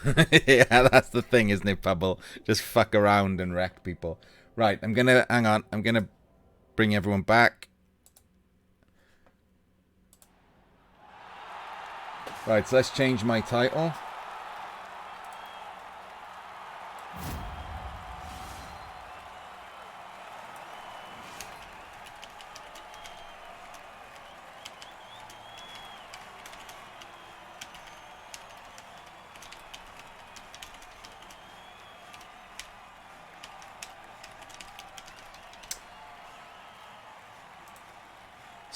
Yeah, that's the thing, isn't it, Pebble? Just fuck around and wreck people. Right, hang on. I'm gonna bring everyone back. Right, so let's change my title.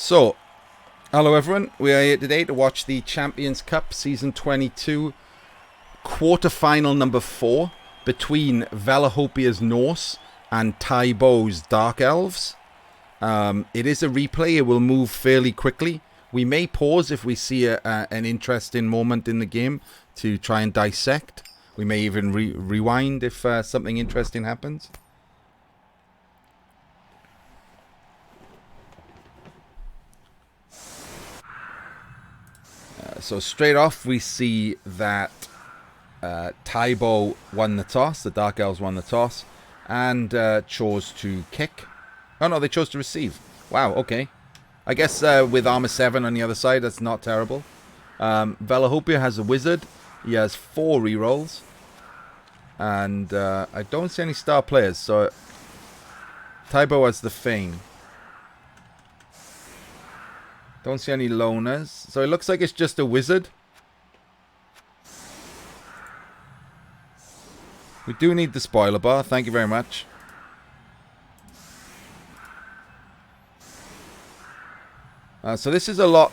So, hello everyone. We are here today to watch the Champions Cup Season 22 quarter-final number 4 between Velihopea's Norse and Tybo's Dark Elves. It is a replay. It will move fairly quickly. We may pause if we see an interesting moment in the game to try and dissect. We may even rewind if something interesting happens. So straight off we see that Tybo won the toss. The Dark Elves won the toss and chose to kick. Oh no, they chose to receive. Wow, okay. I guess with armor 7 on the other side, that's not terrible. Velihopea has a wizard. He has 4 rerolls. And I don't see any star players, so Tybo has the Fane. Don't see any loners. So it looks like it's just a wizard. We do need the spoiler bar. Thank you very much. So this is a lot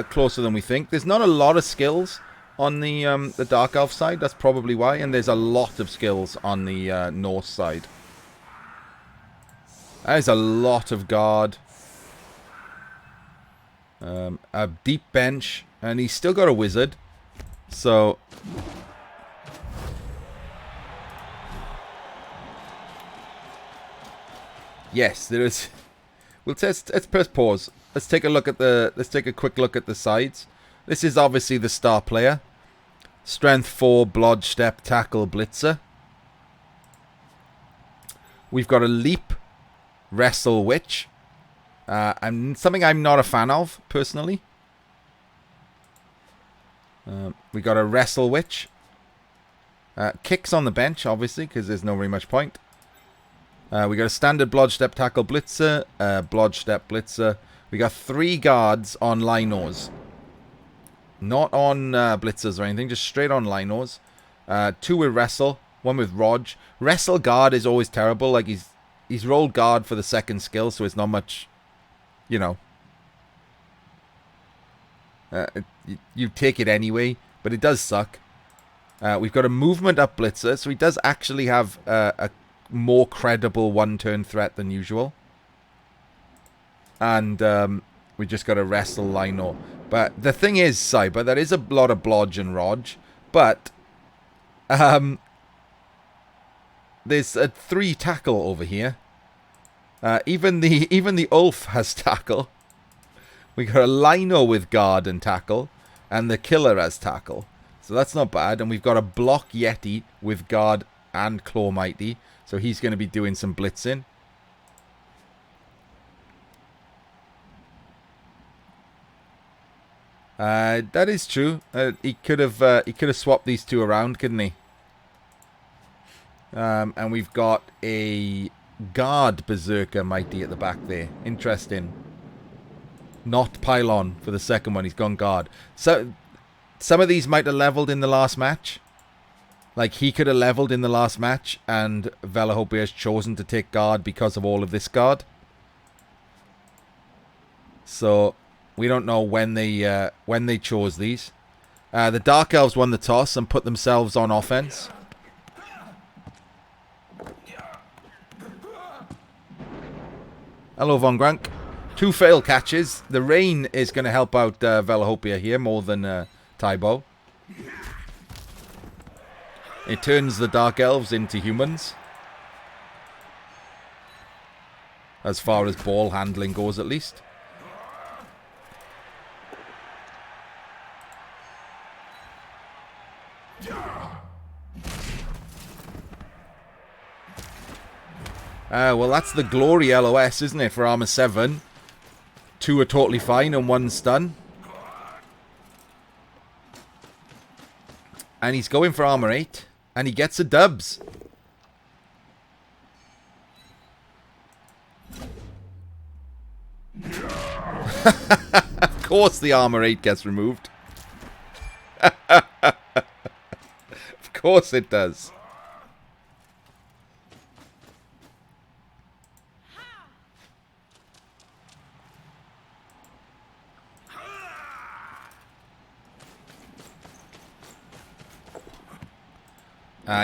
closer than we think. There's not a lot of skills on the Dark Elf side. That's probably why. And there's a lot of skills on the Norse side. That is a lot of guard. A deep bench. And he's still got a wizard. So... yes, there is... let's press pause. Let's take a quick look at the sides. This is obviously the star player. Strength 4, Blodge, Step, Tackle, Blitzer. We've got a Leap, Wrestle, Witch. Something I'm not a fan of, personally. We got a Wrestle Witch. Kicks on the bench, obviously, because there's not very much point. We got a standard Blodge, Step, Tackle, Blitzer. Blodge, Step, Blitzer. We got 3 guards on Linos. Not on Blitzers or anything, just straight on Linos. 2 with Wrestle, 1 with Rodge. Wrestle guard is always terrible. Like, he's rolled guard for the second skill, so it's not much, you know. You take it anyway, but it does suck. We've got a movement up Blitzer, so he does actually have a more credible one-turn threat than usual. And we just got to wrestle Lino. But the thing is, Cyber, there is a lot of Blodge and Rodge. But there's a 3 tackle over here. Even the Ulf has tackle. We got a Lino with guard and tackle. And the Killer has tackle. So that's not bad. And we've got a Block Yeti with guard and Claw Mighty. So he's going to be doing some blitzing. That is true. He could have swapped these 2 around, couldn't he? And we've got a guard Berserker Mighty at the back there. Interesting. Not Pylon for the second one. He's gone guard. So some of these might have leveled in the last match. Like, he could have leveled in the last match, and Velihopea has chosen to take guard because of all of this guard. So we don't know when they chose these. The Dark Elves won the toss and put themselves on offense. Hello, Von Grunk. 2 fail catches. The rain is going to help out Velihopea here more than Tybo. It turns the Dark Elves into humans. As far as ball handling goes, at least. Well, that's the glory LOS, isn't it, for armor 7? 2 are totally fine and 1 stun. And he's going for armor 8. And he gets the dubs. Of course the armor 8 gets removed. Of course it does.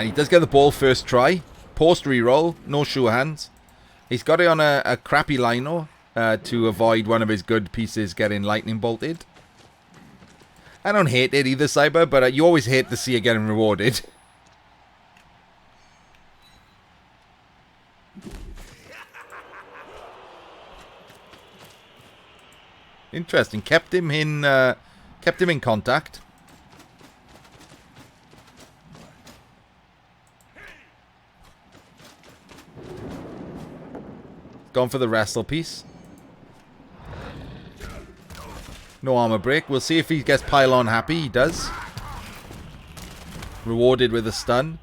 He does get the ball first try. Post reroll. No sure hands. He's got it on a crappy lino to avoid one of his good pieces getting lightning bolted. I don't hate it either, Cyber, but you always hate to see it getting rewarded. Interesting. Kept him in contact. Gone for the wrestle piece. No armor break. We'll see if he gets pylon happy. He does. Rewarded with a stun.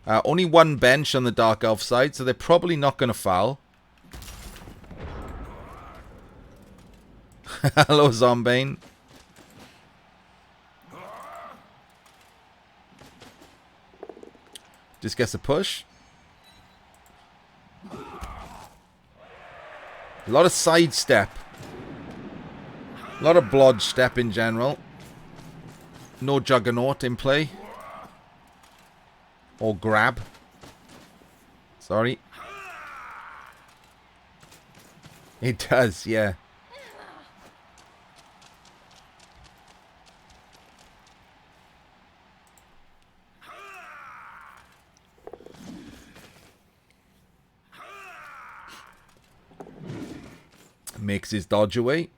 Only 1 bench on the Dark Elf side, so they're probably not going to foul. Hello, Zombane. Just gets a push. A lot of sidestep. A lot of blodge step in general. No Juggernaut in play. Or grab. Sorry. It does, yeah. Makes his dodge away.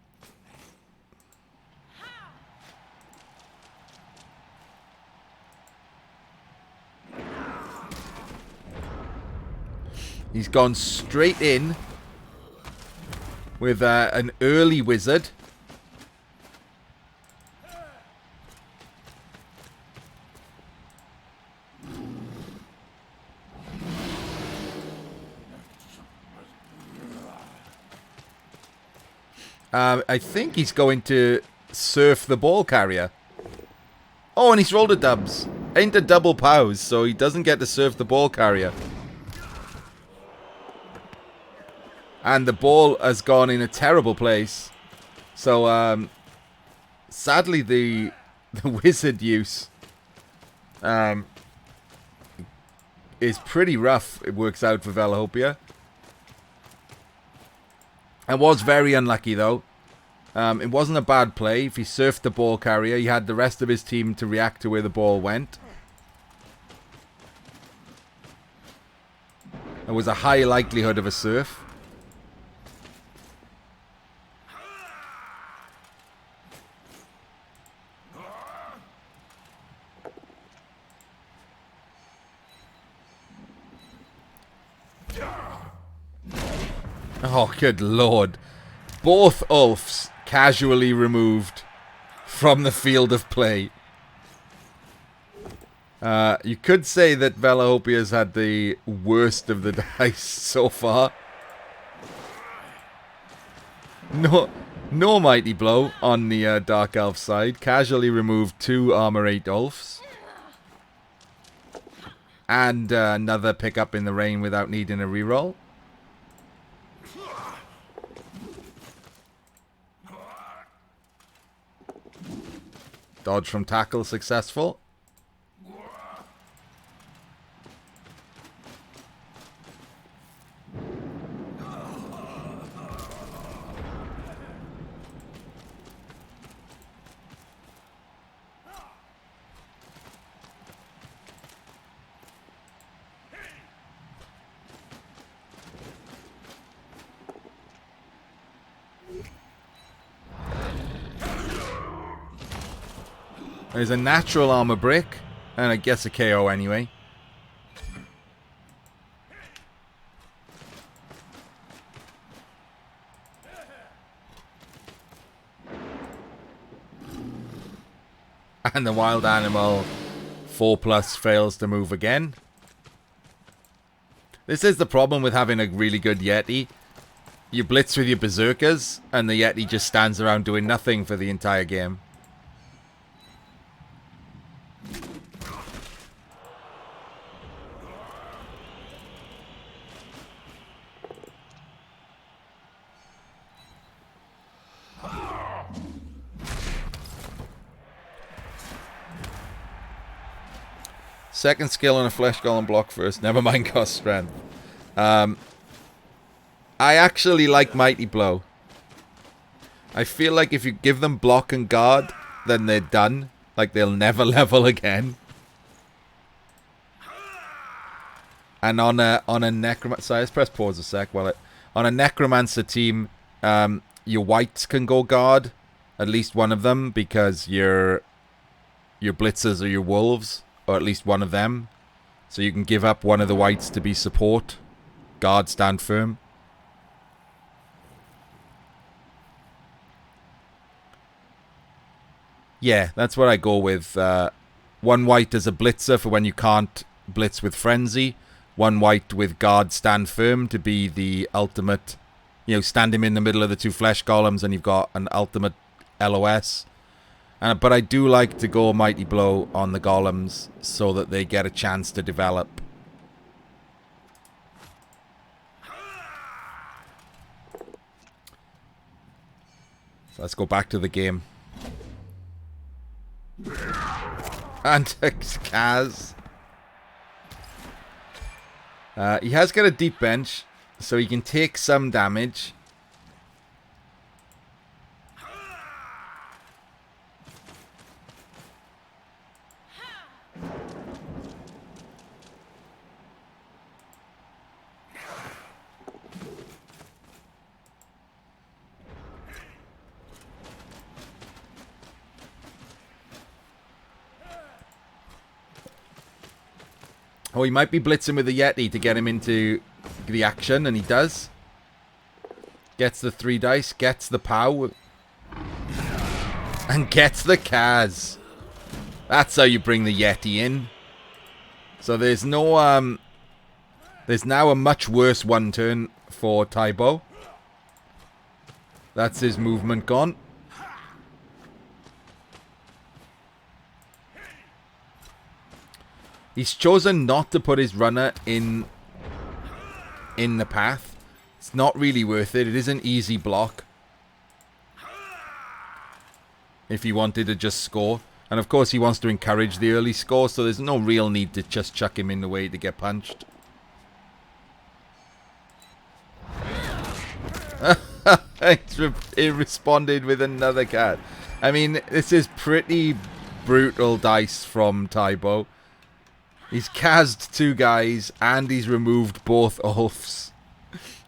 He's gone straight in with an early wizard. I think he's going to surf the ball carrier. Oh, and he's rolled a dubs. Ain't a double pause, so he doesn't get to surf the ball carrier. And the ball has gone in a terrible place. So, sadly, the wizard use is pretty rough. It works out for Velihopea. It was very unlucky, though. It wasn't a bad play. If he surfed the ball carrier, he had the rest of his team to react to where the ball went. There was a high likelihood of a surf. Oh, good lord. Both Ulfs casually removed from the field of play. You could say that Velihopea's had the worst of the dice so far. No mighty blow on the Dark Elf side. Casually removed 2 Armor 8 Ulfs. And another pickup in the rain without needing a reroll. Dodge from tackle successful. There's a natural armor break, and I guess a KO anyway. And the wild animal 4+ fails to move again. This is the problem with having a really good Yeti. You blitz with your berserkers, and the Yeti just stands around doing nothing for the entire game. Second skill on a flesh golem block first. Never mind cost strength. I actually like Mighty Blow. I feel like if you give them block and guard, then they're done. Like they'll never level again. And on a necromancer, sorry, let's press pause a sec. On a necromancer team, your whites can go guard, at least one of them, because your blitzers are your wolves. Or at least one of them. So you can give up one of the whites to be support. Guard, stand firm. Yeah, that's what I go with. One white as a blitzer for when you can't blitz with frenzy. One white with guard, stand firm to be the ultimate. You know, stand him in the middle of the two flesh golems and you've got an ultimate LOS. But I do like to go Mighty Blow on the golems so that they get a chance to develop. So let's go back to the game. And Kaz. He has got a deep bench, so he can take some damage. Oh, he might be blitzing with the Yeti to get him into the action, and he does. Gets the 3 dice, gets the POW, and gets the Kaz. That's how you bring the Yeti in. So there's no, there's now a much worse 1 turn for Tybo. That's his movement gone. He's chosen not to put his runner in the path. It's not really worth it. It is an easy block. If he wanted to just score. And of course he wants to encourage the early score, so there's no real need to just chuck him in the way to get punched. He responded with another cat. I mean, this is pretty brutal dice from Tybo. He's Kaz'd 2 guys, and he's removed both Ulfs.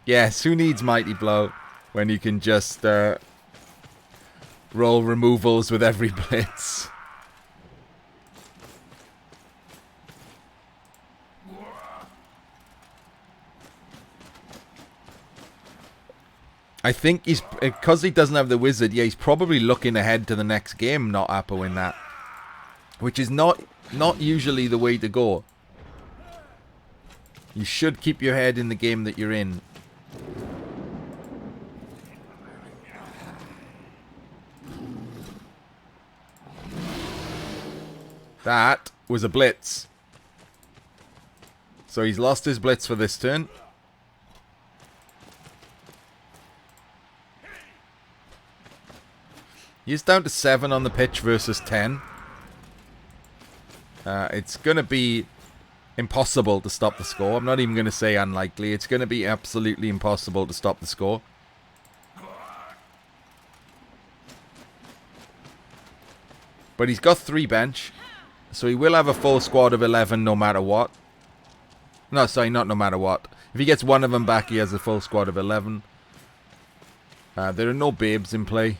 Yes, who needs Mighty Blow when you can just roll removals with every blitz? I think he's, because he doesn't have the wizard, yeah, he's probably looking ahead to the next game, not Apple in that. Which is not usually the way to go. You should keep your head in the game that you're in. That was a blitz. So he's lost his blitz for this turn. He's down to 7 on the pitch versus 10. It's going to be impossible to stop the score. I'm not even going to say unlikely. It's going to be absolutely impossible to stop the score. But he's got 3 bench. So he will have a full squad of 11 no matter what. No, sorry, not no matter what. If he gets one of them back, he has a full squad of 11. There are no babes in play.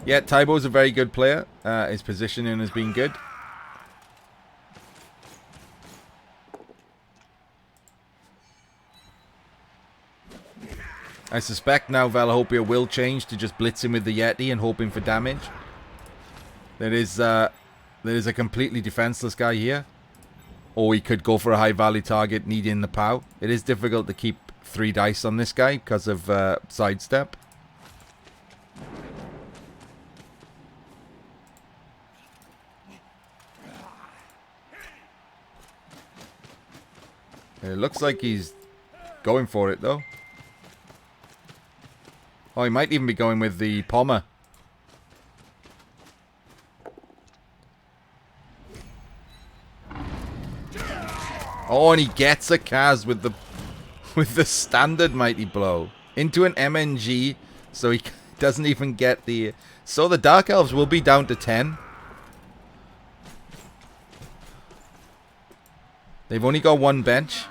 Yeah, Tybo's a very good player. His positioning has been good. I suspect now Velihopea will change to just blitzing with the Yeti and hoping for damage. There is a completely defenseless guy here. Or he could go for a high value target needing the POW. It is difficult to keep 3 dice on this guy because of sidestep. It looks like he's going for it though. Oh, he might even be going with the Pommer. Oh, and he gets a Kaz with the standard Mighty Blow into an MNG, so he doesn't even get the... So the Dark Elves will be down to 10. They've only got 1 bench.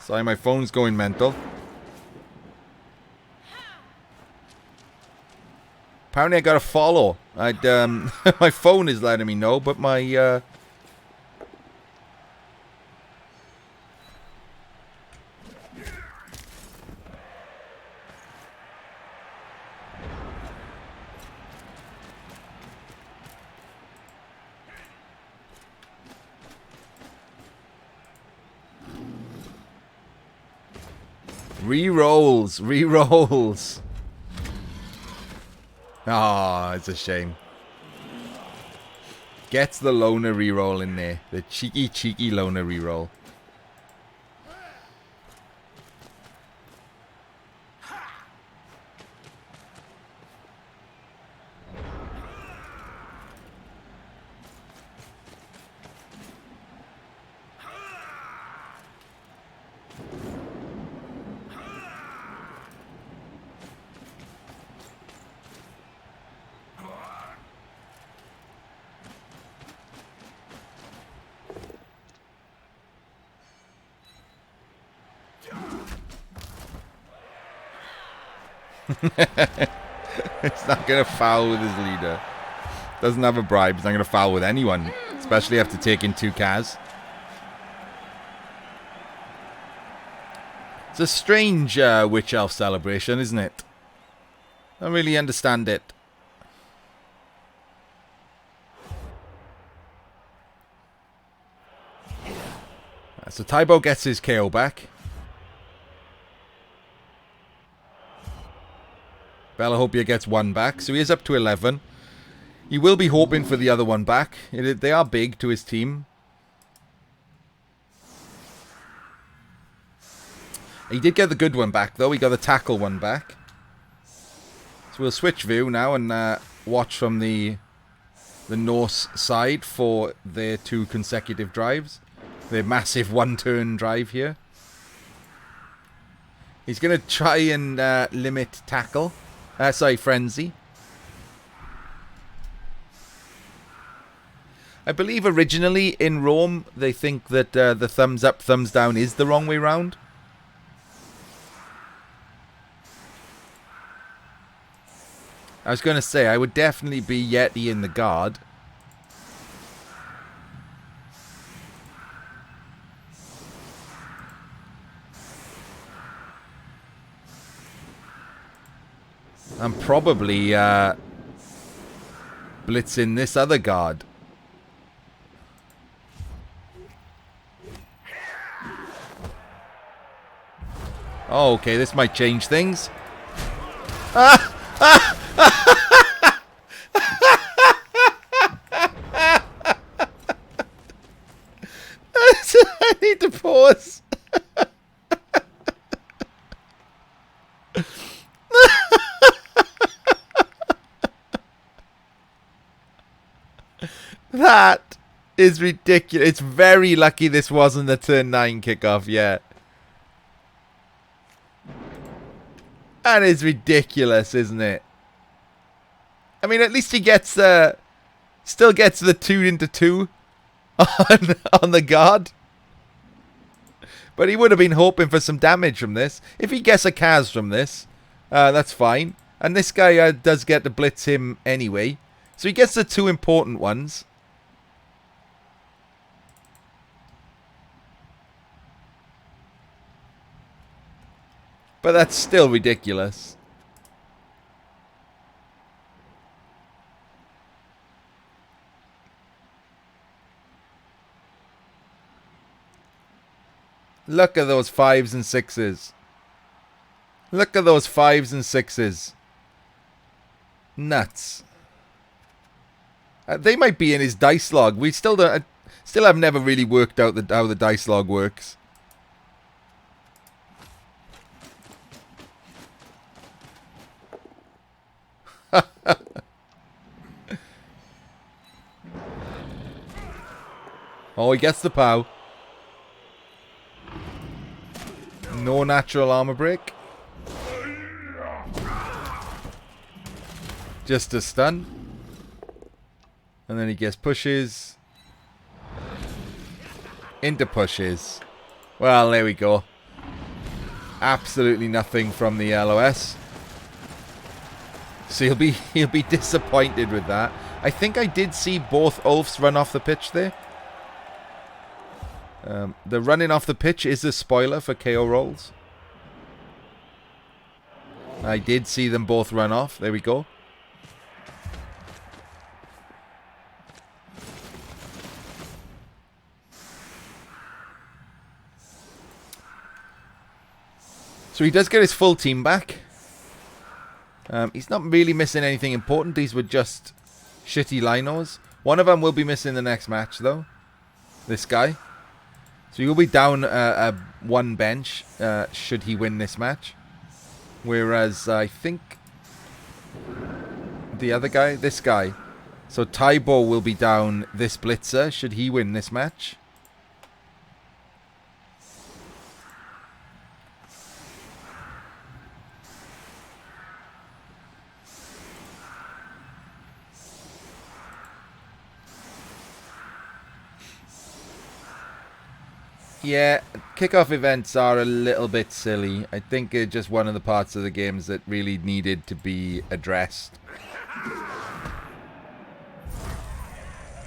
Sorry, my phone's going mental. Apparently I got a follow. My phone is letting me know, but my Rerolls. Ah, it's a shame. Gets the loner reroll in there. The cheeky loner reroll. It's not going to foul with his leader. Doesn't have a bribe. It's not going to foul with anyone. Especially after taking 2 Kaz. It's a strange Witch Elf celebration, isn't it? I don't really understand it. So Tybo gets his KO back. Velihopea gets 1 back, so he is up to 11. He will be hoping for the other 1 back. They are big to his team. He did get the good one back, though. He got the tackle 1 back. So we'll switch view now and watch from the Norse side for their 2 consecutive drives. Their massive 1-turn drive here. He's going to try and limit tackle. Sorry, frenzy. I believe originally in Rome they think that the thumbs up, thumbs down is the wrong way round. I was going to say I would definitely be Yeti in the guard. I'm probably blitzing this other guard. Oh, okay, this might change things. Ah! Ah! I need to pause. That is ridiculous. It's very lucky this wasn't the turn 9 kickoff yet. That is ridiculous, isn't it? I mean, at least he gets Still gets the 2 into 2 on the guard. But he would have been hoping for some damage from this. If he gets a Kaz from this, that's fine. And this guy does get to blitz him anyway. So he gets the 2 important ones. But that's still ridiculous. Look at those 5s and 6s. Look at those 5s and 6s. Nuts. They might be in his dice log. We still don't. Still have never really worked out how the dice log works. Oh, he gets the POW. No natural armor break. Just a stun. And then he gets pushes. Into pushes. Well, there we go. Absolutely nothing from the LOS. So he'll be disappointed with that. I think I did see both Ulfs run off the pitch there. The running off the pitch is a spoiler for KO rolls. I did see them both run off. There we go. So he does get his full team back. He's not really missing anything important. These were just shitty linos. One of them will be missing the next match, though. This guy. So he'll be down one bench should he win this match. Whereas I think the other guy, this guy. So Taibo will be down this blitzer should he win this match. Yeah, kickoff events are a little bit silly. I think it's just one of the parts of the games that really needed to be addressed.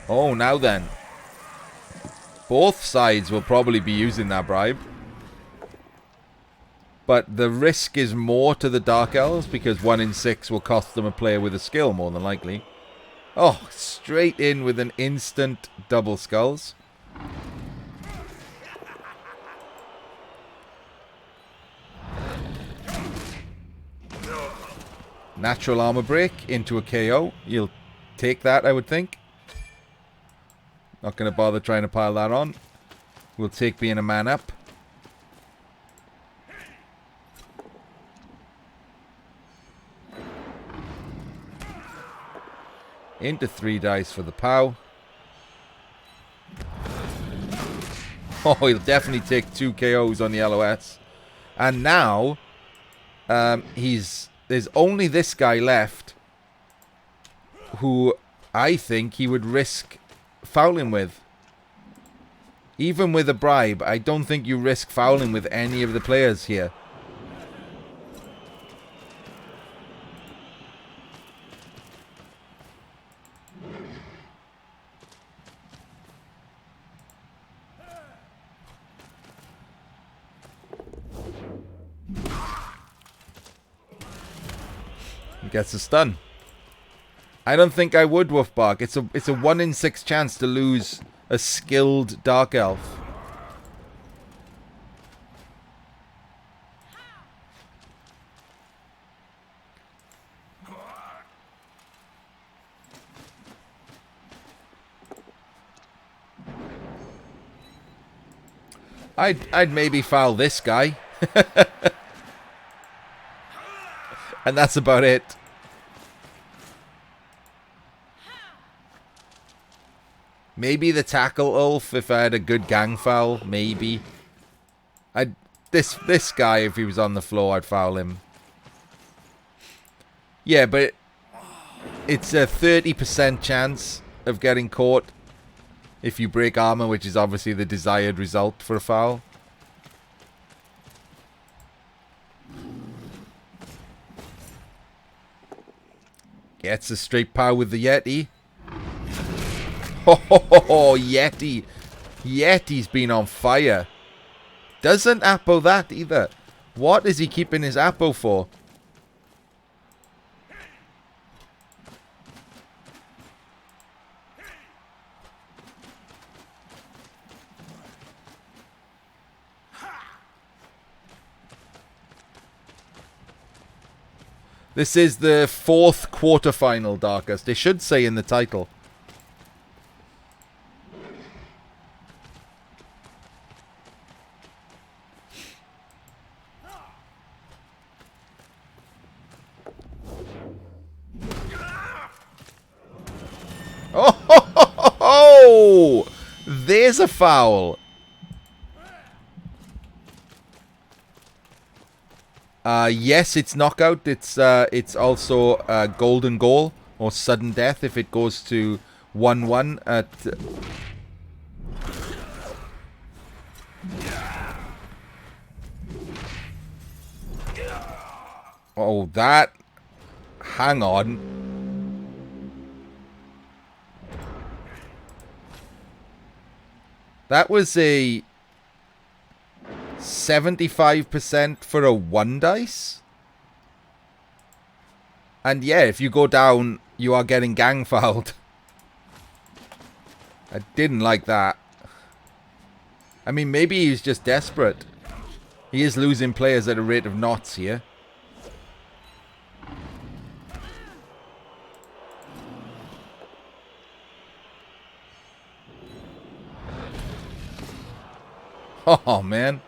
Oh, now then. Both sides will probably be using that bribe. But the risk is more to the Dark Elves because 1 in 6 will cost them a player with a skill more than likely. Oh, straight in with an instant double skulls. Natural armor break into a KO. You'll take that, I would think. Not going to bother trying to pile that on. We'll take being a man up. Into 3 dice for the POW. Oh, he'll definitely take 2 KOs on the LOS. And now, there's only this guy left who I think he would risk fouling with. Even with a bribe, I don't think you risk fouling with any of the players here. Gets a stun. I don't think I would, Wolfbark. It's a 1 in 6 chance to lose a skilled Dark Elf. I'd maybe foul this guy. And that's about it. Maybe the tackle Ulf if I had a good gang foul. Maybe. This guy, if he was on the floor, I'd foul him. Yeah, but it's a 30% chance of getting caught if you break armor, which is obviously the desired result for a foul. Gets a straight power with the Yeti. Oh, Yeti. Yeti's been on fire. Doesn't Appo that either. What is he keeping his Appo for? This is the 4th quarterfinal, Darkest. They should say in the title. Oh, there's a foul. Yes, it's knockout. It's also golden goal or sudden death if it goes to 1-1 at. Oh, that. Hang on. That was a 75% for a 1 dice. And yeah, if you go down, you are getting gang fouled. I didn't like that. I mean, maybe he's just desperate. He is losing players at a rate of knots here. Oh, man.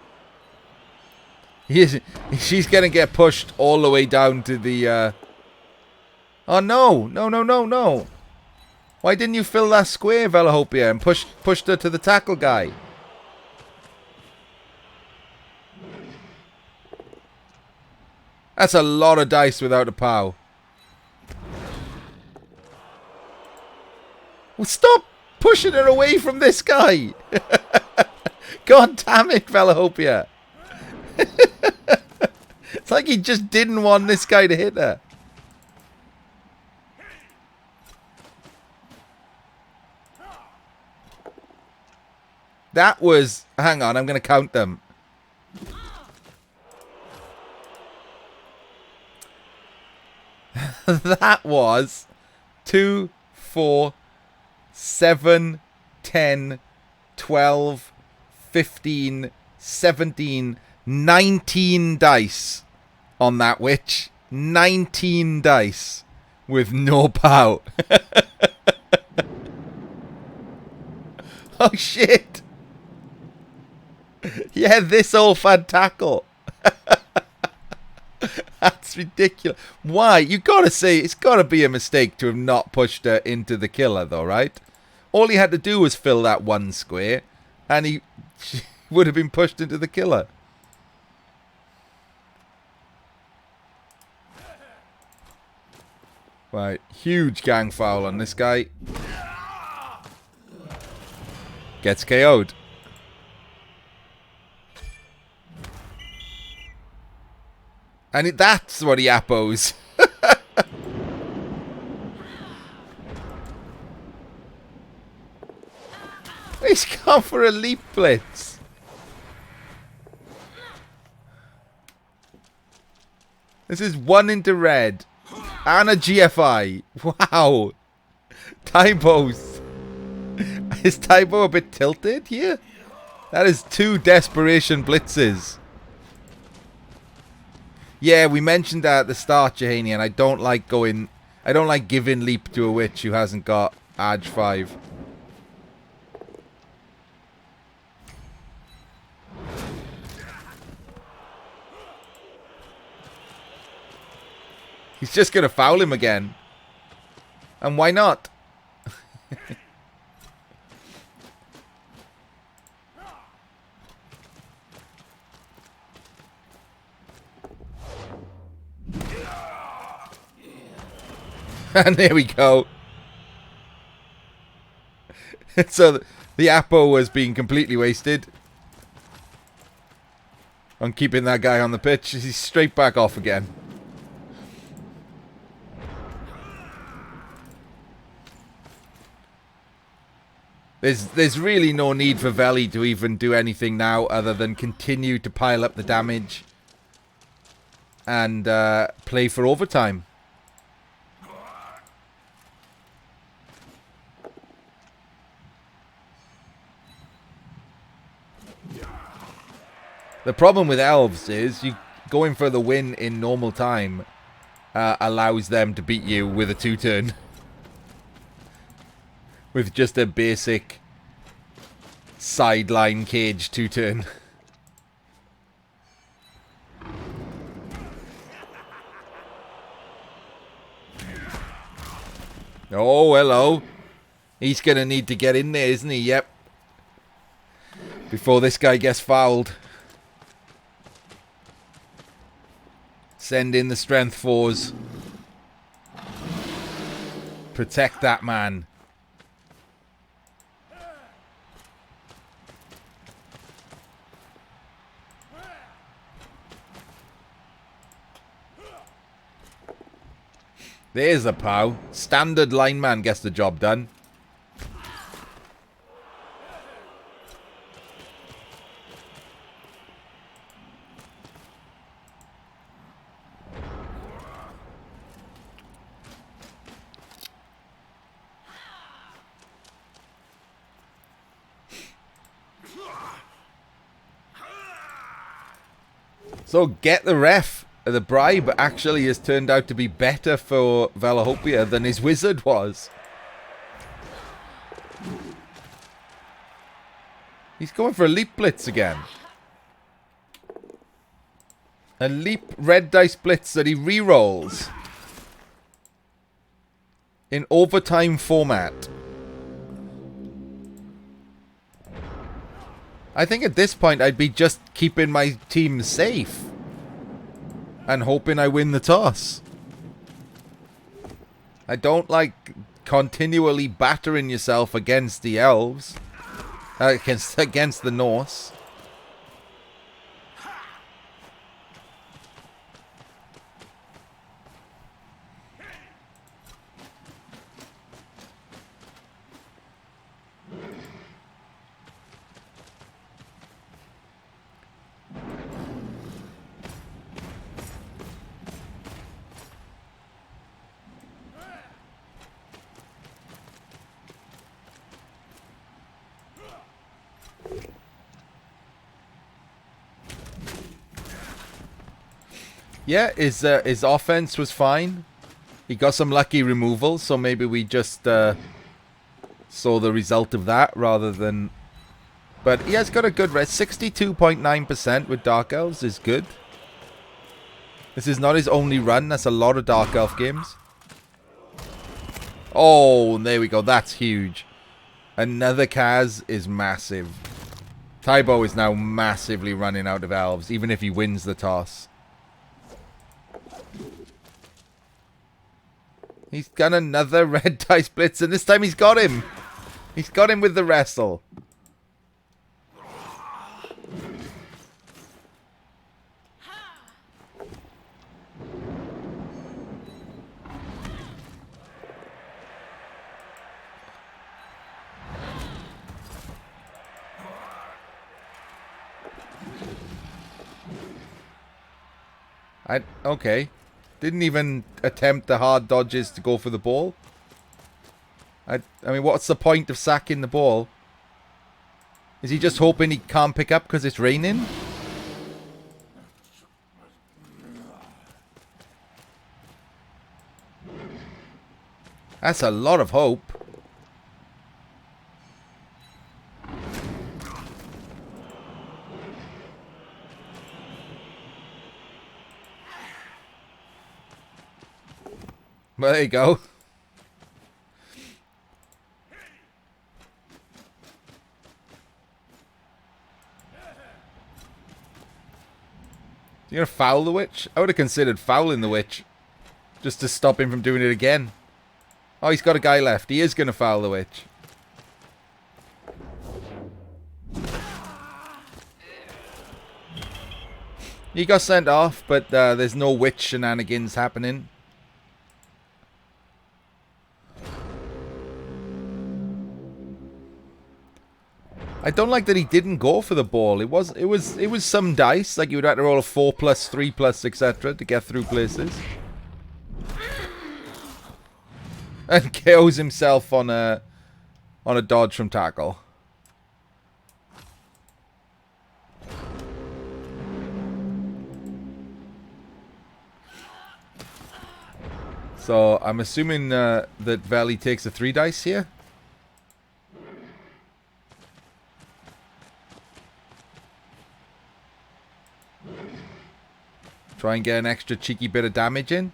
She's going to get pushed all the way down to the... Oh, no. No, no, no, no. Why didn't you fill that square, Velihopea, and pushed her to the tackle guy? That's a lot of dice without a POW. Well, stop pushing her away from this guy. God damn it, Velihopea. It's like he just didn't want this guy to hit her. That was... Hang on, I'm going to count them. That was 2, 4, 7, 10, 12, 15, 17, 19 dice on that witch. 19 dice with no POW. Oh shit. Yeah, this old fad tackle. That's ridiculous. Why? You gotta say, it's gotta be a mistake to have not pushed her into the killer though, right? All he had to do was fill that 1 square and she would have been pushed into the killer. Right, huge gang foul on this guy. Gets KO'd. And that's what he appos. He's gone for a leap blitz. This is 1 into red. And a GFI. Wow. Typos. Is Typo a bit tilted here? That is 2 desperation blitzes. Yeah, we mentioned that at the start, Jahani, and I don't like giving leap to a witch who hasn't got Edge 5. He's just going to foul him again. And why not? And there we go. So the Apo was being completely wasted on keeping that guy on the pitch. He's straight back off again. There's really no need for Veli to even do anything now other than continue to pile up the damage and play for overtime. The problem with Elves is you going for the win in normal time allows them to beat you with a 2-turn. With just a basic sideline cage 2-turn. Oh, hello. He's going to need to get in there, isn't he? Yep. Before this guy gets fouled. Send in the strength 4s. Protect that man. There's a pow. Standard lineman gets the job done. So get the ref. The bribe actually has turned out to be better for Velihopea than his wizard was. He's going for a leap blitz again. A leap red dice blitz that he re-rolls. In overtime format. I think at this point I'd be just keeping my team safe. And hoping I win the toss. I don't like continually battering yourself against the Elves. Against the Norse. Yeah, his offense was fine. He got some lucky removals, so maybe we just saw the result of that rather than... But he has got a good rest. 62.9% with Dark Elves is good. This is not his only run. That's a lot of Dark Elf games. Oh, there we go. That's huge. Another Kaz is massive. Tybo is now massively running out of Elves, even if he wins the toss. He's got another red dice blitz, and this time he's got him. He's got him with the wrestle. Okay. Didn't even attempt the hard dodges to go for the ball. I mean, what's the point of sacking the ball? Is he just hoping he can't pick up because it's raining? That's a lot of hope. Well, there you go. You gonna foul the witch? I would have considered fouling the witch. Just to stop him from doing it again. Oh, he's got a guy left. He is gonna foul the witch. He got sent off, but there's no witch shenanigans happening. I don't like that he didn't go for the ball. It was some dice, like you would have to roll a 4+, 3+, etc. to get through places. And KOs himself on a dodge from tackle. So I'm assuming that Veli takes a 3 dice here. Try and get an extra cheeky bit of damage in.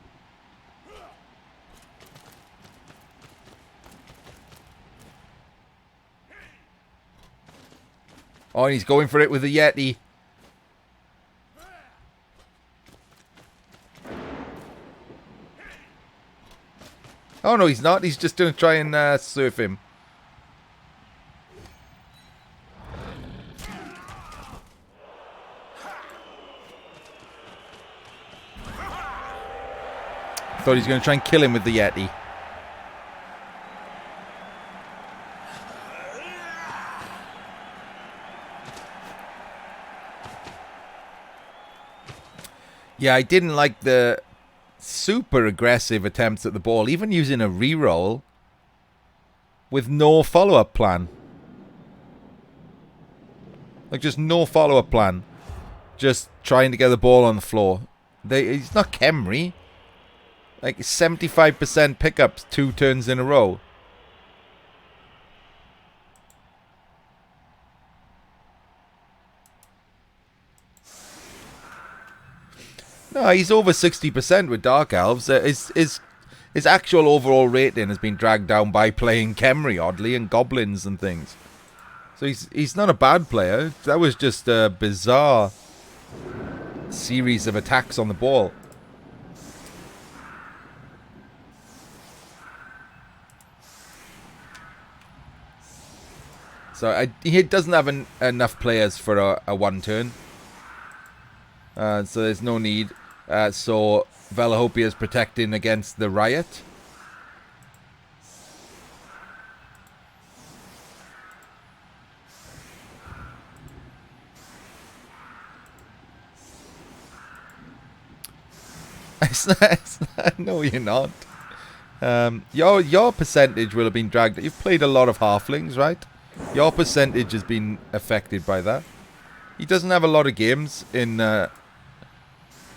Oh, and he's going for it with the Yeti. Oh, no, he's not. He's just going to try and surf him. Thought he was going to try and kill him with the Yeti. Yeah, I didn't like the super aggressive attempts at the ball, even using a reroll with no follow-up plan. Like, just no follow-up plan. Just trying to get the ball on the floor. He's not Kemry. Like, 75% pickups 2 turns in a row. No, he's over 60% with Dark Elves. His actual overall rating has been dragged down by playing Kemry, oddly, and Goblins and things. So he's not a bad player. That was just a bizarre series of attacks on the ball. So he doesn't have enough players for a 1 turn. So there's no need. So Velihopea is protecting against the riot. It's not, no, you're not. Your percentage will have been dragged. You've played a lot of halflings, right? Your percentage has been affected by that. He doesn't have a lot of games in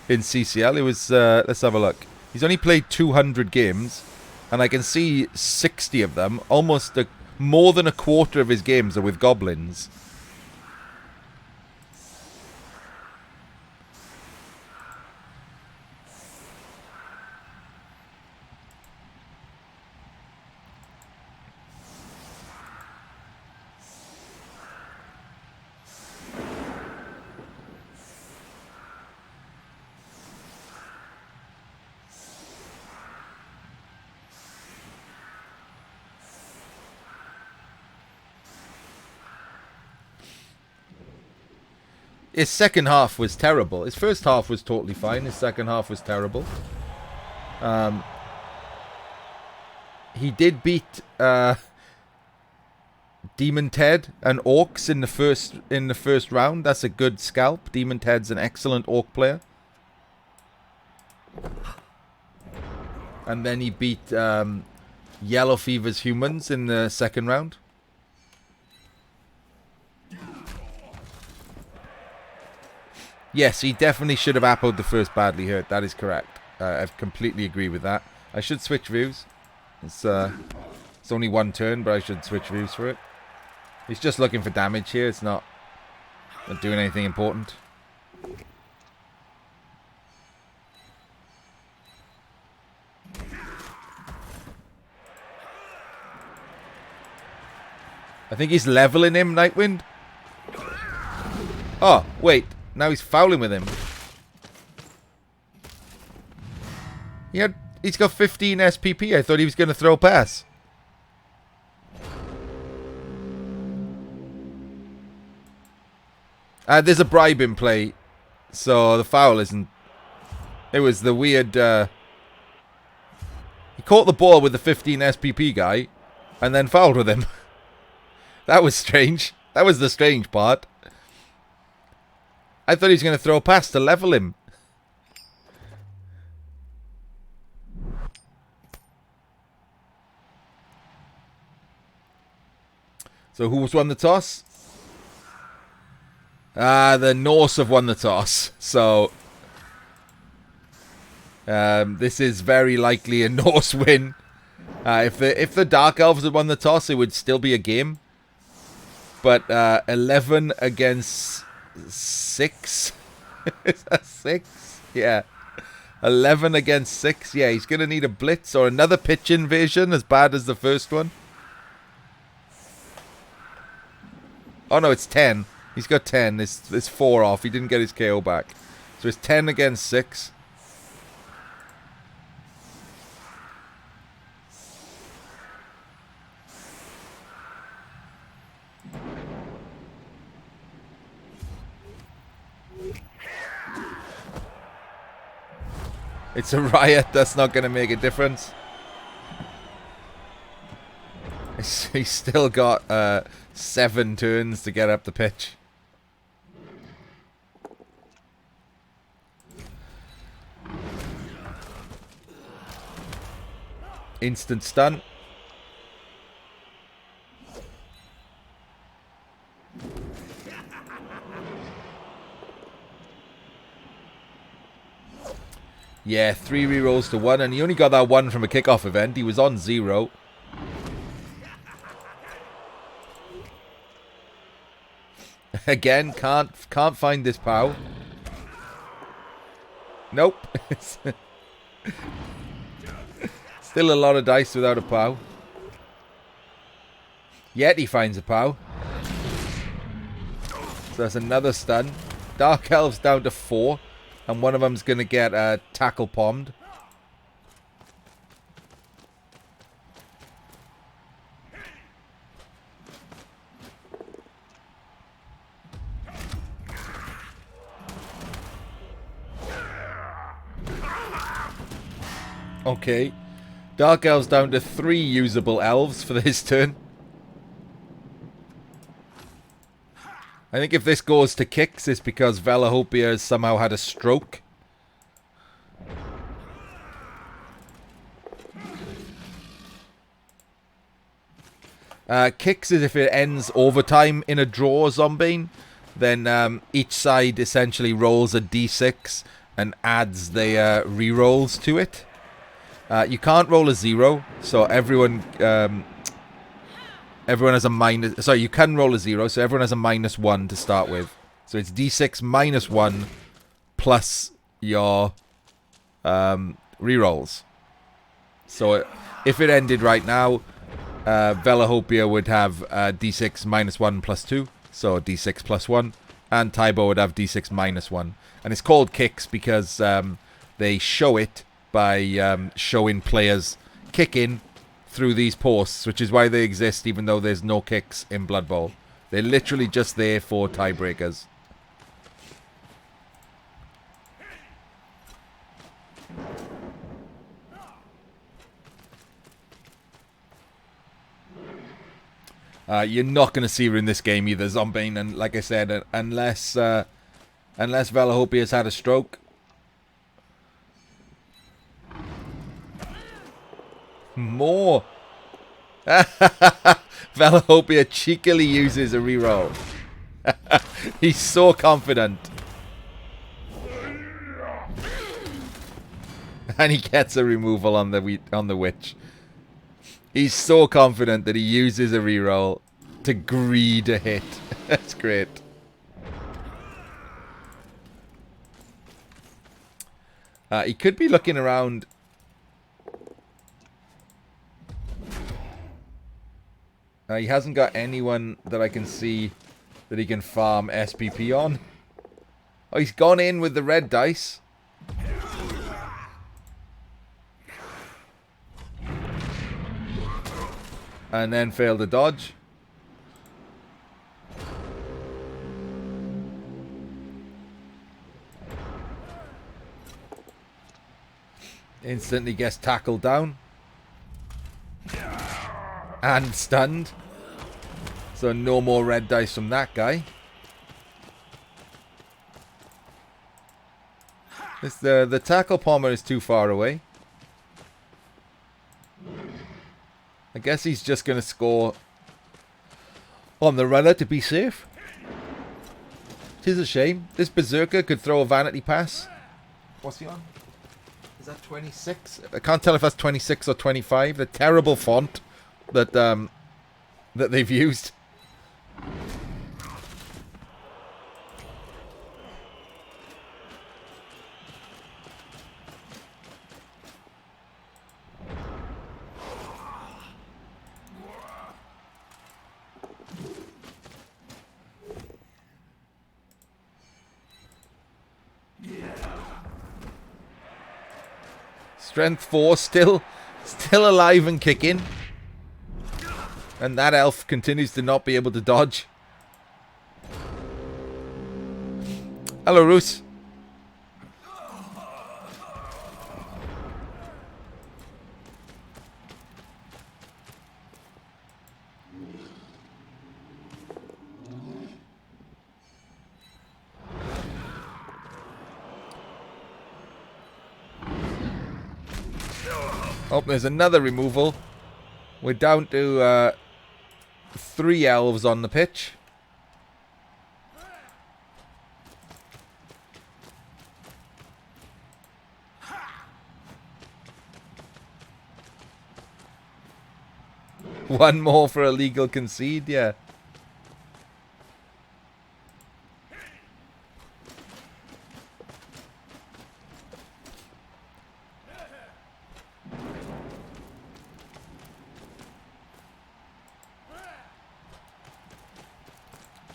CCL. It was let's have a look. He's only played 200 games, and I can see 60 of them. Almost more than a quarter of his games are with goblins. His second half was terrible. His first half was totally fine. His second half was terrible. He did beat Demon Ted and Orcs in the first round. That's a good scalp. Demon Ted's an excellent Orc player. And then he beat Yellow Fever's humans in the second round. Yes, he definitely should have appoed the first badly hurt. That is correct. I completely agree with that. I should switch views. It's only 1 turn, but I should switch views for it. He's just looking for damage here. It's not doing anything important. I think he's leveling him, Nightwind. Oh, wait. Now he's fouling with him. He's got 15 SPP. I thought he was going to throw pass. There's a bribe in play. So the foul isn't... It was the weird... He caught the ball with the 15 SPP guy and then fouled with him. That was strange. That was the strange part. I thought he was going to throw a pass to level him. So who's won the toss? The Norse have won the toss. So this is very likely a Norse win. If the Dark Elves had won the toss, it would still be a game. But 11 against 6. Is that 6? Yeah. 11 against 6. Yeah, he's going to need a blitz or another pitch invasion as bad as the first one. Oh, no, it's 10. He's got 10. It's 4 off. He didn't get his KO back. So it's 10 against 6. It's a riot. That's not going to make a difference. He's still got 7 turns to get up the pitch. Instant stun. Yeah, 3 rerolls to 1, and he only got that 1 from a kickoff event. He was on 0. Again, can't find this POW. Nope. Still a lot of dice without a POW. Yet he finds a POW. So that's another stun. Dark Elves down to 4. And one of them's going to get tackle pommed. Okay. Dark Elves down to 3 usable elves for this turn. I think if this goes to kicks, it's because Velihopea has somehow had a stroke. Kicks is if it ends overtime in a draw, Zombie. Then each side essentially rolls a d6 and adds their rerolls to it. You can't roll a 0, so everyone has a minus... Sorry, you can roll a 0, so everyone has a -1 to start with. So it's d6 -1 plus your rerolls. So if it ended right now, Velihopea would have d6 -1 plus 2, so d6 plus 1, and Tybo would have d6 -1. And it's called kicks because they show it by showing players kicking through these posts, which is why they exist even though there's no kicks in Blood Bowl. They're literally just there for tiebreakers. You're not going to see her in this game either, Zombie, and like I said, unless Velihopea's had a stroke. More. Velihopea cheekily uses a reroll. He's so confident. And he gets a removal on the witch. He's so confident that he uses a reroll to greed a hit. That's great. He could be looking around. He hasn't got anyone that I can see that he can farm SPP on. Oh, he's gone in with the red dice. And then failed to dodge. Instantly gets tackled down. And stunned. So no more red dice from that guy. The tackle pommer is too far away. I guess he's just going to score on the runner to be safe. It is a shame. This berserker could throw a vanity pass. What's he on? Is that 26? I can't tell if that's 26 or 25. The terrible font that that they've used. Strength 4 still alive and kicking. And that elf continues to not be able to dodge. Hello, Roos. Oh, there's another removal. We're down to 3 elves on the pitch. One more for a legal concede, yeah.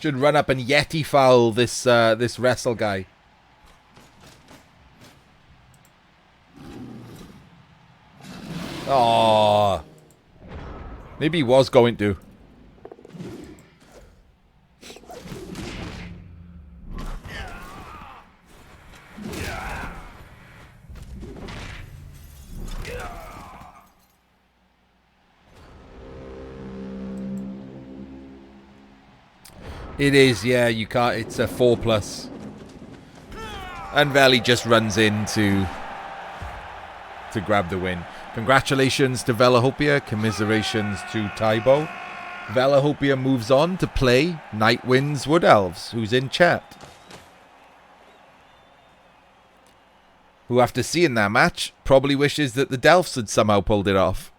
Should run up and Yeti foul this this wrestle guy. Oh, maybe he was going to. It is, yeah, you can't, it's a 4+. And Veli just runs in to grab the win. Congratulations to Velihopea, commiserations to Tybo. Velihopea moves on to play Nightwind's Wood Elves, who's in chat. Who, after seeing that match, probably wishes that the Delphs had somehow pulled it off.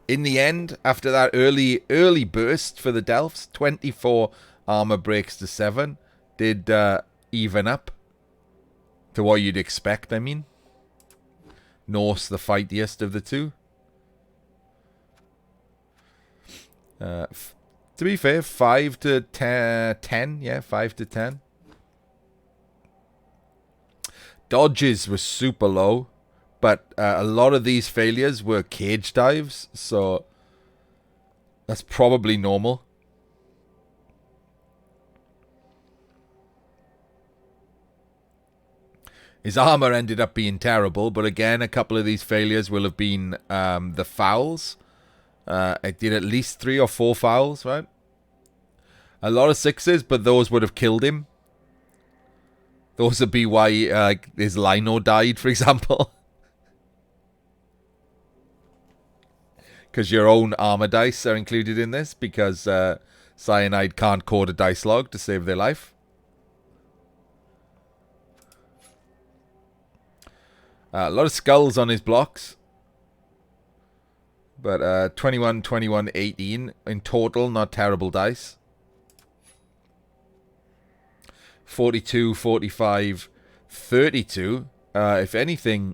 In the end, after that early burst for the Delphs, 24 armor breaks to 7, did even up to what you'd expect, I mean. Norse, the fightiest of the two. To be fair, 5 to 10, yeah, 5 to 10. Dodges were super low. But a lot of these failures were cage dives, so that's probably normal. His armor ended up being terrible, but again, a couple of these failures will have been the fouls. It did at least 3 or 4 fouls, right? A lot of 6s, but those would have killed him. Those would be why his Lino died, for example. Because your own armor dice are included in this, because Cyanide can't code a dice log to save their life. A lot of skulls on his blocks. But 21, 21, 18 in total, not terrible dice. 42, 45, 32. If anything,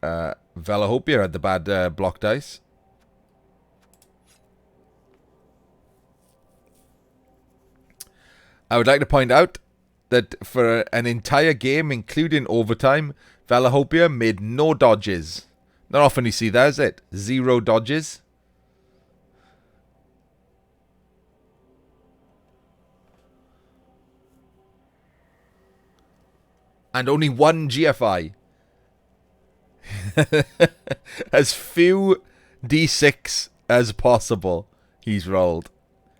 Velihopea had the bad block dice. I would like to point out that for an entire game, including overtime, Velihopea made no dodges. Not often you see that, is it? 0 dodges. And only one GFI. As few D6 as possible he's rolled.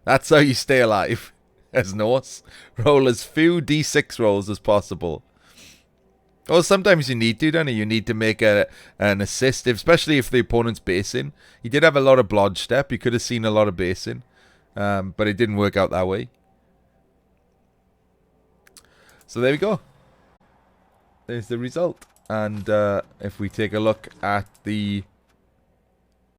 That's how you stay alive as Norse. Roll as few D6 rolls as possible. Well, sometimes you need to, don't you? You need to make an assist, especially if the opponent's basing. He did have a lot of blodge step. You could have seen a lot of basing. But it didn't work out that way. So there we go. There's the result. And if we take a look at the